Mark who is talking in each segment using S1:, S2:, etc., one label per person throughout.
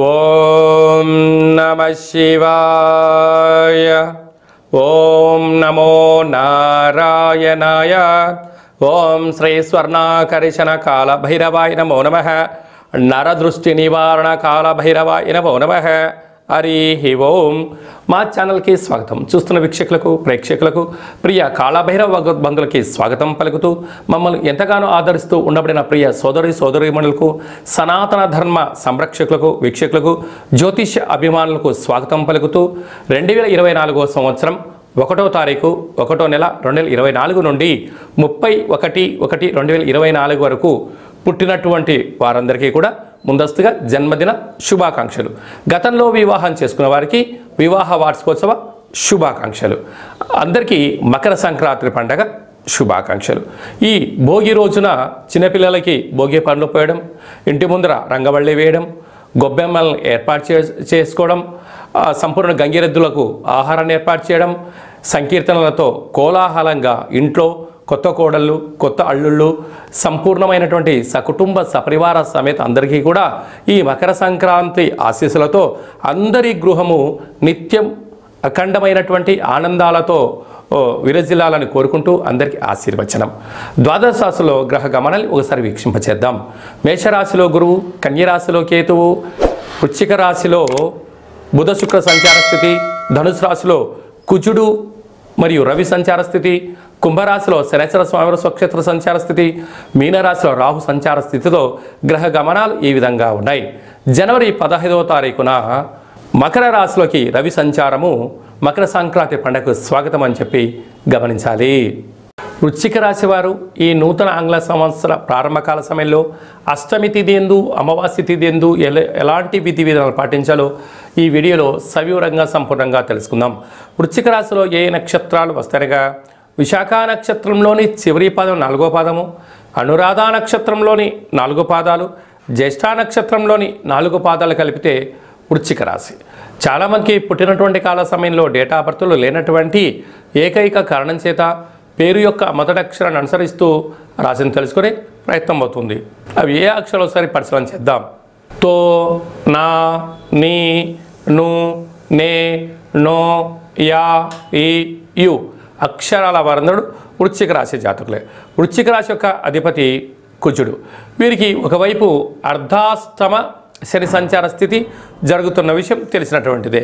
S1: ఓం నమః శివాయ. ఓం నమో నారాయణాయ. ఓం శ్రీ స్వర్ణాకర్షణ కాల భైరవాయ నమో నమః. నరదృష్టి నివారణ కాల భైరవాయ నమో నమః. హరి ఓం. మా ఛానల్కి స్వాగతం. చూస్తున్న వీక్షకులకు ప్రేక్షకులకు ప్రియ కాళభైరవ బంధువులకి స్వాగతం పలుకుతూ మమ్మల్ని ఎంతగానో ఆదరిస్తూ ఉండబడిన ప్రియ సోదరీమణులకు సనాతన ధర్మ సంరక్షకులకు వీక్షకులకు జ్యోతిష్య అభిమానులకు స్వాగతం పలుకుతూ 2024 సంవత్సరం 1వ తారీఖు 1వ నెల 2024 నుండి 31/1/2024 వరకు పుట్టినటువంటి వారందరికీ కూడా ముందస్తుగా జన్మదిన శుభాకాంక్షలు. గతంలో వివాహం చేసుకున్న వారికి వివాహ వార్షికోత్సవ శుభాకాంక్షలు. అందరికీ మకర సంక్రాంతి పండగ శుభాకాంక్షలు. ఈ భోగి రోజున చిన్నపిల్లలకి భోగి పండ్లు పోయడం, ఇంటి ముందర రంగవల్లి వేయడం, గొబ్బెమ్మలను ఏర్పాటు చేసుకోవడం, సంపూర్ణ గంగిరెద్దులకు ఆహారాన్ని ఏర్పాటు చేయడం, సంకీర్తనలతో కోలాహలంగా ఇంట్లో కొత్త కోడళ్ళు కొత్త అల్లుళ్ళు సంపూర్ణమైనటువంటి సకుటుంబ సపరివార సమేత అందరికీ కూడా ఈ మకర సంక్రాంతి ఆశీస్సులతో అందరి గృహము నిత్యం అఖండమైనటువంటి ఆనందాలతో విరజిల్లాలని కోరుకుంటూ అందరికీ ఆశీర్వచనం. ద్వాదశ రాశిలో గ్రహ గమనాన్ని ఒకసారి వీక్షింపచేద్దాం. మేషరాశిలో గురువు, కన్యరాశిలో కేతువు, వృశ్చిక రాశిలో బుధ శుక్ర సంచార స్థితి, ధనుసు రాశిలో కుజుడు మరియు రవి సంచార స్థితి, కుంభరాశిలో శనేశ్వర స్వామి స్వక్షేత్ర సంచార స్థితి, మీనరాశిలో రాహు సంచార స్థితితో గ్రహ గమనాలు ఈ విధంగా ఉన్నాయి. జనవరి 15వ తారీఖున మకర రాశిలోకి రవి సంచారము మకర సంక్రాంతి పండుగకు స్వాగతం అని చెప్పి గమనించాలి. వృశ్చిక రాశి వారు ఈ నూతన ఆంగ్ల సంవత్సర ప్రారంభకాల సమయంలో అష్టమి తిథి యందు అమావాస్య తిథి యందు ఎలాంటి విధి విధానాలు పాటించాలో ఈ వీడియోలో సవివరంగా సంపూర్ణంగా తెలుసుకుందాం. వృశ్చిక రాశిలో ఏ నక్షత్రాలు వస్తాయనగా విశాఖ నక్షత్రంలోని చివరి పాదం 4వ పాదము, అనురాధ నక్షత్రంలోని 4 పాదాలు, జ్యేష్ఠ నక్షత్రంలోని 4 పాదాలు కలిపితే వృశ్చిక రాశి. చాలామందికి పుట్టినటువంటి కాల సమయంలో డేటా ఆఫ్ బర్త్లు లేనటువంటి ఏకైక కారణం చేత పేరు యొక్క మొదటి అక్షరాన్ని అనుసరిస్తూ రాశిని తెలుసుకునే ప్రయత్నం అవుతుంది. అవి ఏ అక్షరాలు ఒకసారి పరిశీలన చేద్దాం. తో, నా, నీ, ను, నే, నో, యా, ఈ, యు అక్షరాల వారందరూ వృశ్చిక రాశి జాతకులే. వృశ్చిక రాశి యొక్క అధిపతి కుజుడు. వీరికి ఒకవైపు అర్ధాష్టమ శని సంచార స్థితి జరుగుతున్న విషయం తెలిసినటువంటిదే.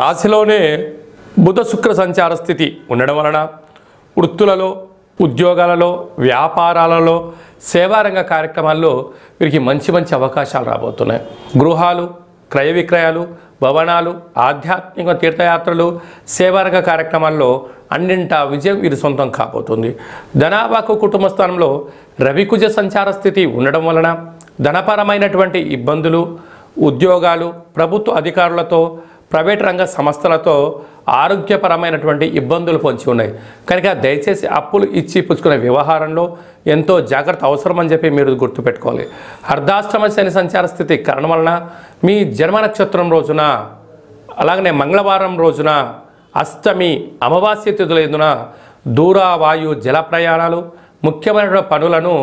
S1: రాశిలోనే బుధ శుక్ర సంచార స్థితి ఉండడం వలన వృత్తులలో, ఉద్యోగాలలో, వ్యాపారాలలో, సేవారంగ కార్యక్రమాల్లో వీరికి మంచి మంచి అవకాశాలు రాబోతున్నాయి. గృహాలు, క్రయ విక్రయాలు, భవనాలు, ఆధ్యాత్మిక తీర్థయాత్రలు, సేవారంగ కార్యక్రమాల్లో అన్నింటా విజయం వీరి సొంతం కాబోతుంది. ధనాభాకు కుటుంబ స్థానంలో రవికుజ సంచార స్థితి ఉండడం వలన ధనపరమైనటువంటి ఇబ్బందులు, ఉద్యోగాలు, ప్రభుత్వ అధికారులతో, ప్రైవేట్ రంగ సంస్థలతో ఆరోగ్యపరమైనటువంటి ఇబ్బందులు పొంచి ఉన్నాయి. కనుక దయచేసి అప్పులు ఇచ్చి పుచ్చుకునే వ్యవహారంలో ఎంతో జాగ్రత్త అవసరం అని చెప్పి మీరు గుర్తుపెట్టుకోవాలి. అర్ధాష్టమ శని సంచార స్థితి కారణం వలన మీ జన్మ నక్షత్రం రోజున, అలాగనే మంగళవారం రోజున, అష్టమి అమావాస్య తిథుల ఎందున దూర వాయు జల ప్రయాణాలు, ముఖ్యమైన పనులను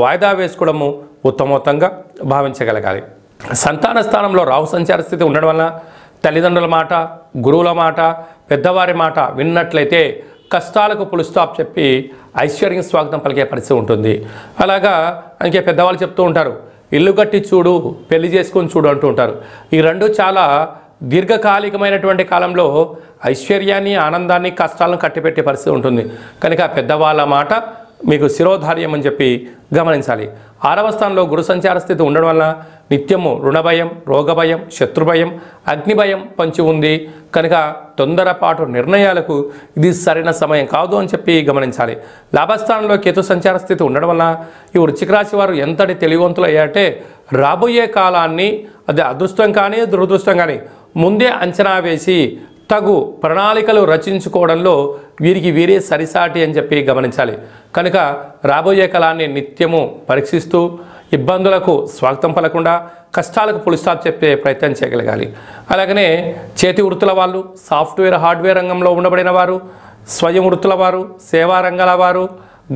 S1: వాయిదా వేసుకోవడము ఉత్తమోత్తంగా భావించగలగాలి. సంతాన స్థానంలో రాహు సంచార స్థితి ఉండడం వలన తల్లిదండ్రుల మాట, గురువుల మాట, పెద్దవారి మాట విన్నట్లయితే కష్టాలకు ఫుల్ స్టాప్ చెప్పి ఐశ్వర్యం స్వాగతం పలికే పరిస్థితి ఉంటుంది. అలాగా అందుకే పెద్దవాళ్ళు చెప్తూ ఉంటారు, ఇల్లు కట్టి చూడు, పెళ్లి చేసుకొని చూడు అంటూ ఉంటారు. ఈ రెండు చాలా దీర్ఘకాలికమైనటువంటి కాలంలో ఐశ్వర్యాన్ని, ఆనందాన్ని, కష్టాలను కట్టిపెట్టే పరిస్థితి ఉంటుంది. కనుక పెద్దవాళ్ళ మాట మీకు శిరోధార్యం అని చెప్పి గమనించాలి. 6వ స్థానంలో గురు సంచార స్థితి ఉండడం వల్ల నిత్యము రుణభయం, రోగభయం, శత్రుభయం, అగ్నిభయం పంచి ఉంది. కనుక తొందరపాటు నిర్ణయాలకు ఇది సరైన సమయం కాదు అని చెప్పి గమనించాలి. లాభస్థానంలో కేతు సంచార స్థితి ఉండడం వల్ల ఈ వృశ్చిక రాశి వారు ఎంతటి తెలివివంతులు అయ్యారంటే రాబోయే కాలాన్ని అది అదృష్టం కానీ దురదృష్టం కానీ ముందే అంచనా వేసి తగు ప్రణాళికలు రచించుకోవడంలో వీరికి వీరే సరిసాటి అని చెప్పి గమనించాలి. కనుక రాబోయే కాలాన్ని నిత్యము పరీక్షిస్తూ ఇబ్బందులకు స్వాగతం పలకుండా కష్టాలకు ఫుల్ స్టాప్ చెప్పే ప్రయత్నం చేయగలగాలి. అలాగనే చేతి వృత్తుల వాళ్ళు, సాఫ్ట్వేర్ హార్డ్వేర్ రంగంలో ఉండబడిన వారు, స్వయం వృత్తుల వారు, సేవా రంగాల వారు,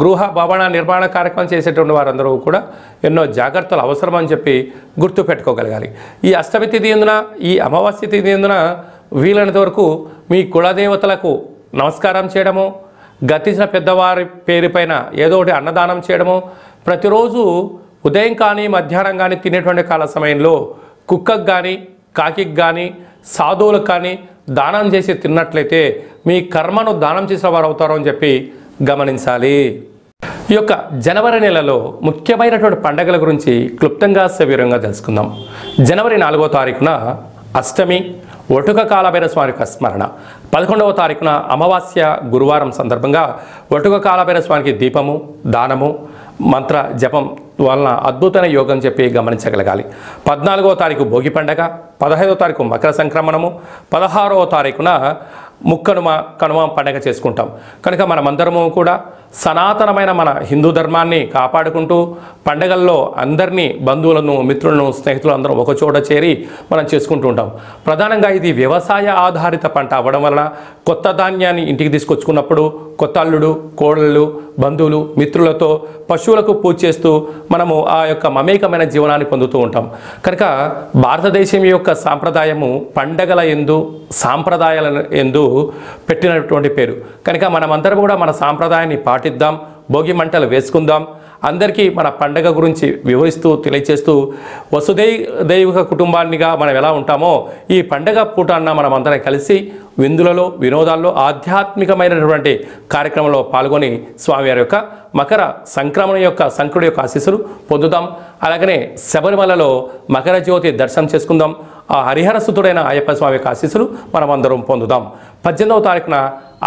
S1: గృహ భవన నిర్మాణ కార్యక్రమం చేసేటువంటి వారందరూ కూడా ఎన్నో జాగ్రత్తలు అవసరమని చెప్పి గుర్తుపెట్టుకోగలగాలి. ఈ అష్టమి తిథి ఎందున, ఈ అమావాస్య తిథి ఎందున వీలైనంత వరకు మీ కులదేవతలకు నమస్కారం చేయడము, గతించిన పెద్దవారి పేరుపైన ఏదో ఒకటి అన్నదానం చేయడము, ప్రతిరోజు ఉదయం కానీ మధ్యాహ్నం కానీ తినేటువంటి కాల సమయంలో కుక్కకు కానీ కాకికి కానీ సాధువులకు కానీ దానం చేసి తిన్నట్లయితే మీ కర్మను దానం చేసిన వారు అవుతారు అని చెప్పి గమనించాలి. ఈ యొక్క జనవరి నెలలో ముఖ్యమైనటువంటి పండుగల గురించి క్లుప్తంగా సవివరంగా తెలుసుకుందాం. జనవరి 4వ తారీఖున అష్టమి, ఒటుక కాలభైరవ స్వామి యొక్క స్మరణ. 11వ తారీఖున అమావాస్య గురువారం సందర్భంగా ఒటుక కాలభైరవ స్వామికి దీపము, దానము, మంత్ర జపం వలన అద్భుతమైన యోగం చెప్పి గమనించగలగాలి. 14వ తారీఖు భోగి పండగ, 15వ తారీఖు మకర సంక్రమణము, 16వ తారీఖున కనుమ పండగ చేసుకుంటాం. కనుక మనమందరము కూడా సనాతనమైన మన హిందూ ధర్మాన్ని కాపాడుకుంటూ పండగల్లో అందరినీ బంధువులను, మిత్రులను, స్నేహితులు అందరం ఒకచోట చేరి మనం చేసుకుంటూ ఉంటాం. ప్రధానంగా ఇది వ్యవసాయ ఆధారిత పంట అవ్వడం వలన కొత్త ధాన్యాన్ని ఇంటికి తీసుకొచ్చుకున్నప్పుడు కొత్త అల్లుడు, కోడళ్ళు, బంధువులు, మిత్రులతో పశువులకు పూజ చేస్తూ మనము ఆ యొక్క మమేకమైన జీవనాన్ని పొందుతూ ఉంటాం. కనుక భారతదేశం యొక్క సాంప్రదాయము పండగల యందు, సాంప్రదాయాల యందు పెట్టినటువంటి పేరు. కనుక మనమందరం కూడా మన సాంప్రదాయాన్ని పాటిద్దాం, భోగి మంటలు వేసుకుందాం, అందరికీ మన పండగ గురించి వివరిస్తూ తెలియచేస్తూ వసుదైవిక కుటుంబాన్నిగా మనం ఎలా ఉంటామో ఈ పండగ పూట అన్న మనం అందరం కలిసి విందులలో, వినోదాల్లో, ఆధ్యాత్మికమైనటువంటి కార్యక్రమంలో పాల్గొని స్వామివారి యొక్క మకర సంక్రమణ యొక్క సంకుడి యొక్క ఆశీస్సులు పొందుదాం. అలాగనే శబరిమలలో మకర జ్యోతి దర్శనం చేసుకుందాం. ఆ హరిహర సుతుడైన అయ్యప్ప స్వామి యొక్క ఆశీస్సులు మనం అందరం పొందుదాం. 18వ తారీఖున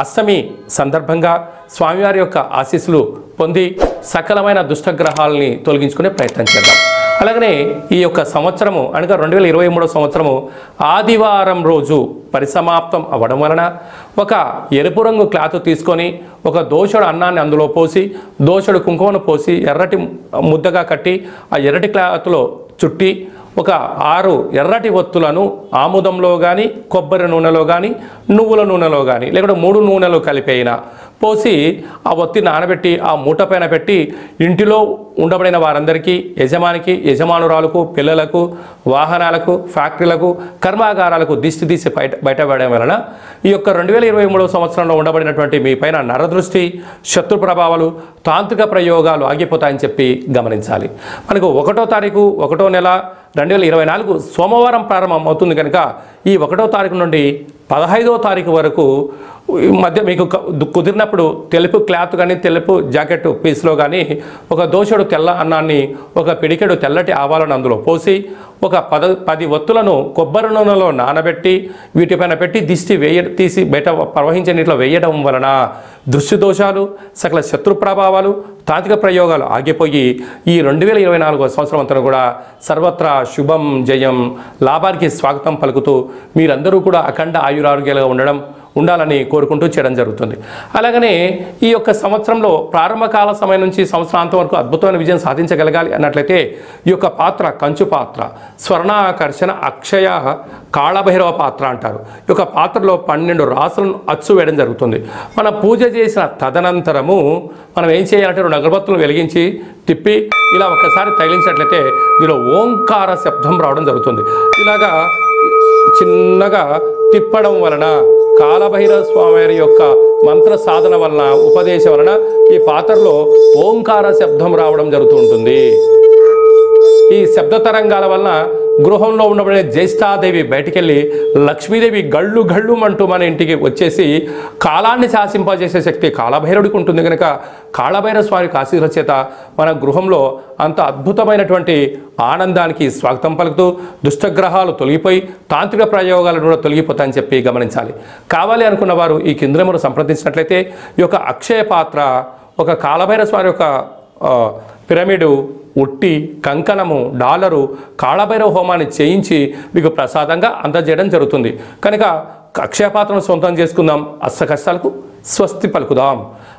S1: అష్టమి సందర్భంగా స్వామివారి యొక్క ఆశీస్సులు పొంది సకలమైన దుష్టగ్రహాలని తొలగించుకునే ప్రయత్నం చేద్దాం. అలాగనే ఈ యొక్క సంవత్సరము అనగా 2023 సంవత్సరము ఆదివారం రోజు పరిసమాప్తం అవ్వడం వలన ఒక ఎరుపు రంగు క్లాత్ తీసుకొని ఒక దోషుడు అన్నాన్ని అందులో పోసి, దోషుడు కుంకుమను పోసి ఎర్రటి ముద్దగా కట్టి ఆ ఎర్రటి క్లాత్లో చుట్టి ఒక 6 ఎర్రటి ఒత్తులను ఆముదంలో కానీ, కొబ్బరి నూనెలో కానీ, నువ్వుల నూనెలో కానీ, లేకుంటే 3 నూనెలు కలిపైనా పోసి ఆ ఒత్తి నానబెట్టి ఆ మూట పైన పెట్టి ఇంటిలో ఉండబడిన వారందరికీ, యజమానికి, యజమానురాలకు, పిల్లలకు, వాహనాలకు, ఫ్యాక్టరీలకు, కర్మాగారాలకు దిష్టి తీసి బయటపడడం వలన ఈ యొక్క 2023 సంవత్సరంలో ఉండబడినటువంటి మీ పైన నరదృష్టి, శత్రు ప్రభావాలు, తాంత్రిక ప్రయోగాలు ఆగిపోతాయని చెప్పి గమనించాలి. మనకు 1వ తారీఖు 1వ నెల 2024 సోమవారం ప్రారంభం అవుతుంది. కనుక ఈ 1వ తారీఖు నుండి 15వ తారీఖు వరకు మధ్య మీకు కుదిరినప్పుడు తెలుపు క్లాత్ కానీ, తెలుపు జాకెట్ పీస్లో కానీ ఒక దోషుడు తెల్ల అన్నాన్ని, ఒక పిడికెడు తెల్లటి ఆవాలను అందులో పోసి ఒక 10 ఒత్తులను కొబ్బరి నూనెలో నానబెట్టి వీటిపైన పెట్టి దిష్టి తీసి బయట ప్రవహించే నీటిలో వేయడం వలన దృష్టి దోషాలు, సకల శత్రు ప్రభావాలు, తాంత్రిక ప్రయోగాలు ఆగిపోయి ఈ 2024 సంవత్సరం అంతా కూడా సర్వత్రా శుభం, జయం, లాభానికి స్వాగతం పలుకుతూ మీరందరూ కూడా అఖండ ఆయురారోగ్యాలుగా ఉండాలని కోరుకుంటూ చేయడం జరుగుతుంది. అలాగనే ఈ యొక్క సంవత్సరంలో ప్రారంభకాల సమయం నుంచి సంవత్సరాంతం వరకు అద్భుతమైన విజయం సాధించగలగాలి అన్నట్లయితే ఈ యొక్క పాత్ర కంచు పాత్ర, స్వర్ణాకర్షణ అక్షయ కాళభైరవ పాత్ర అంటారు. ఈ యొక్క పాత్రలో 12 రాసులను అచ్చు వేయడం జరుగుతుంది. మనం పూజ చేసిన తదనంతరము మనం ఏం చేయాలంటే 2 అగరబత్తులను వెలిగించి తిప్పి ఇలా ఒక్కసారి తగిలించినట్లయితే దీనిలో ఓంకార శబ్దం రావడం జరుగుతుంది. ఇలాగా చిన్నగా తిప్పడం వలన కాళభైరవ స్వామి యొక్క మంత్ర సాధన వలన, ఉపదేశం వలన ఈ పాత్రలో ఓంకార శబ్దం రావడం జరుగుతూ ఉంటుంది. ఈ శబ్ద తరంగాల వలన గృహంలో ఉండబడే జ్యేష్ఠాదేవి బయటికెళ్ళి లక్ష్మీదేవి గళ్ళు గళ్ళు అంటూ మన ఇంటికి వచ్చేసి కాలాన్ని శాసింపజేసే శక్తి కాళభైరవుడికి ఉంటుంది. కనుక కాళభైరవ స్వామి ఆశీర్వాద చేత మన గృహంలో అంత అద్భుతమైనటువంటి ఆనందానికి స్వాగతం పలుకుతూ దుష్టగ్రహాలు తొలగిపోయి తాంత్రిక ప్రయోగాలు కూడా తొలగిపోతాయని చెప్పి గమనించాలి. కావాలి అనుకున్న వారు ఈ కింద సంప్రదించినట్లయితే ఈ యొక్క అక్షయ పాత్ర, ఒక కాళభైరవ స్వామి యొక్క పిరమిడు, ఉట్టి, కంకణము, డాలరు, కాళభైరవ హోమాన్ని చేయించి మీకు ప్రసాదంగా అందజేయడం జరుగుతుంది. కనుక అక్షయపాత్రను సొంతం చేసుకుందాం, అష్ట కష్టాలకు స్వస్తి పలుకుదాం.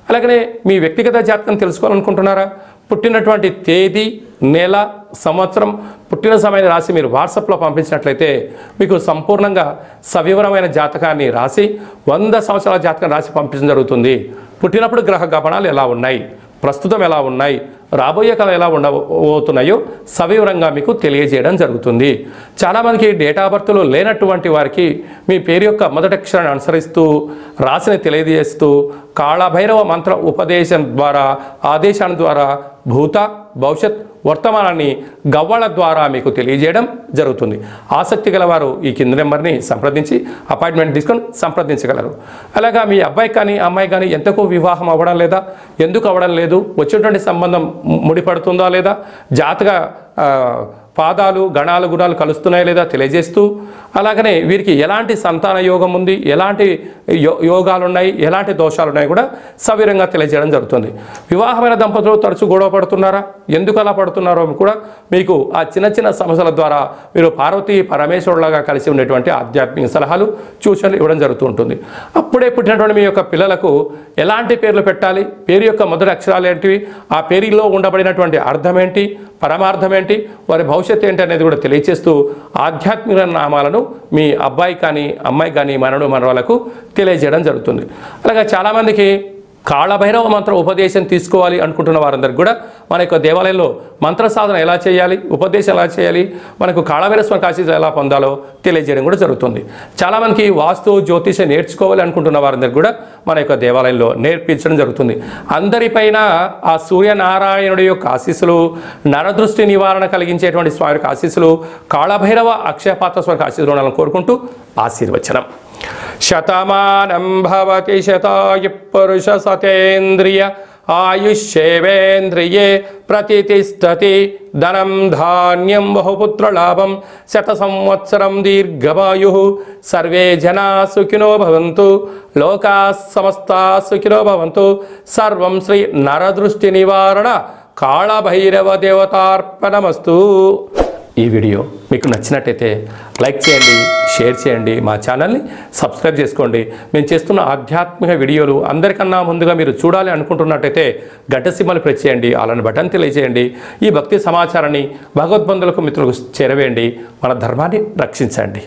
S1: అలాగనే మీ వ్యక్తిగత జాతకం తెలుసుకోవాలనుకుంటున్నారా? పుట్టినటువంటి తేదీ, నెల, సంవత్సరం, పుట్టిన సమయాన్ని రాసి మీరు వాట్సాప్లో పంపించినట్లయితే మీకు సంపూర్ణంగా సవివరమైన జాతకాన్ని రాసి 100 సంవత్సరాల జాతకం రాసి పంపించడం జరుగుతుంది. పుట్టినప్పుడు గ్రహ గమనాలు ఎలా ఉన్నాయి, ప్రస్తుతం ఎలా ఉన్నాయి, రాబోయే కాలం ఎలా ఉండబోతున్నాయో సవివరంగా మీకు తెలియజేయడం జరుగుతుంది. చాలామందికి డేట్ ఆఫ్ బర్త్లో లేనటువంటి వారికి మీ పేరు యొక్క మొదటి అక్షరాన్ని అనుసరిస్తూ రాశిని తెలియజేస్తూ కాళభైరవ మంత్ర ఉపదేశం ద్వారా ఆదేశాల ద్వారా భూత భవిష్యత్ వర్తమానాన్ని గవ్వల ద్వారా మీకు తెలియజేయడం జరుగుతుంది. ఆసక్తి గలవారు ఈ కింది నెంబర్ని సంప్రదించి అపాయింట్మెంట్ తీసుకొని సంప్రదించగలరు. అలాగా మీ అబ్బాయి కానీ అమ్మాయి కానీ ఎంతకు వివాహం అవ్వడం లేదా, ఎందుకు అవ్వడం లేదు, వచ్చేటువంటి సంబంధం ముడిపడుతుందా లేదా, జాతక పాదాలు గణాలు గుణాలు కలుస్తున్నాయా లేదా తెలియజేస్తూ, అలాగనే వీరికి ఎలాంటి సంతాన యోగం ఉంది, ఎలాంటి యోగాలు ఉన్నాయి, ఎలాంటి దోషాలు ఉన్నాయి కూడా సవివరంగా తెలియజేయడం జరుగుతుంది. వివాహమైన దంపతులు తరచూ గొడవ పడుతున్నారా, ఎందుకు అలా పడుతున్నారో కూడా మీకు ఆ చిన్న చిన్న సమస్యల ద్వారా మీరు పార్వతీ పరమేశ్వరులాగా కలిసి ఉండేటువంటి ఆధ్యాత్మిక సలహాలు సూచనలు ఇవ్వడం జరుగుతూ ఉంటుంది. అప్పుడే పుట్టినటువంటి మీ యొక్క పిల్లలకు ఎలాంటి పేర్లు పెట్టాలి, పేరు యొక్క మొదటి అక్షరాలు ఏంటివి, ఆ పేరులో ఉండబడినటువంటి అర్థం ఏంటి, పరమార్థం ఏంటి, వారి భవిష్యత్తు ఏంటి అనేది కూడా తెలియచేస్తూ ఆధ్యాత్మిక నామాలను మీ అబ్బాయి కానీ అమ్మాయి కానీ మనవాళ్ళకు తెలియజేయడం జరుగుతుంది. అలాగే చాలామందికి కాళభైరవ మంత్ర ఉపదేశం తీసుకోవాలి అనుకుంటున్న వారందరికీ కూడా మన యొక్క దేవాలయంలో మంత్ర సాధన ఎలా చేయాలి, ఉపదేశం ఎలా చేయాలి, మనకు కాళభైరవ స్వామి ఆశీస్సులు ఎలా పొందాలో తెలియజేయడం కూడా జరుగుతుంది. చాలామందికి వాస్తు జ్యోతిషం నేర్చుకోవాలి అనుకుంటున్న వారందరికీ కూడా మన యొక్క దేవాలయంలో నేర్పించడం జరుగుతుంది. అందరిపైన ఆ సూర్యనారాయణుడి యొక్క ఆశీస్సులు, నరదృష్టి నివారణ కలిగించేటువంటి స్వామి యొక్క ఆశీస్సులు, కాళభైరవ అక్షయపాత్ర స్వామి ఆశీస్సులు ఉండాలని కోరుకుంటూ ఆశీర్వచనం. శతమానం భవతి శతాయు పురుష సతేంద్రియ ఆయుష్యేవేంద్రియే ప్రతిష్టతి ధనం ధాన్యం బహుపుత్రలాభం శత సంవత్సరం దీర్ఘమాయు సర్వే జనా సుఖినో భవంతు లోకా సమస్తా సుఖినో భవంతు సర్వం శ్రీ నరదృష్టి నివారణ కాళభైరవ దేవతార్పణమస్తు. ఈ వీడియో మీకు నచ్చినట్టయితే లైక్ చేయండి, షేర్ చేయండి, మా ఛానల్ని సబ్స్క్రైబ్ చేసుకోండి. మేము చేస్తున్న ఆధ్యాత్మిక వీడియోలు అందరికన్నా ముందుగా మీరు చూడాలి అనుకుంటున్నట్టయితే గంట సింబల్ ప్రెస్ చేయండి, అలాని బటన్ తెలియజేయండి. ఈ భక్తి సమాచారాన్ని భగవద్బంధులకు మిత్రులకు చేరవేయండి. మన ధర్మాన్ని రక్షించండి.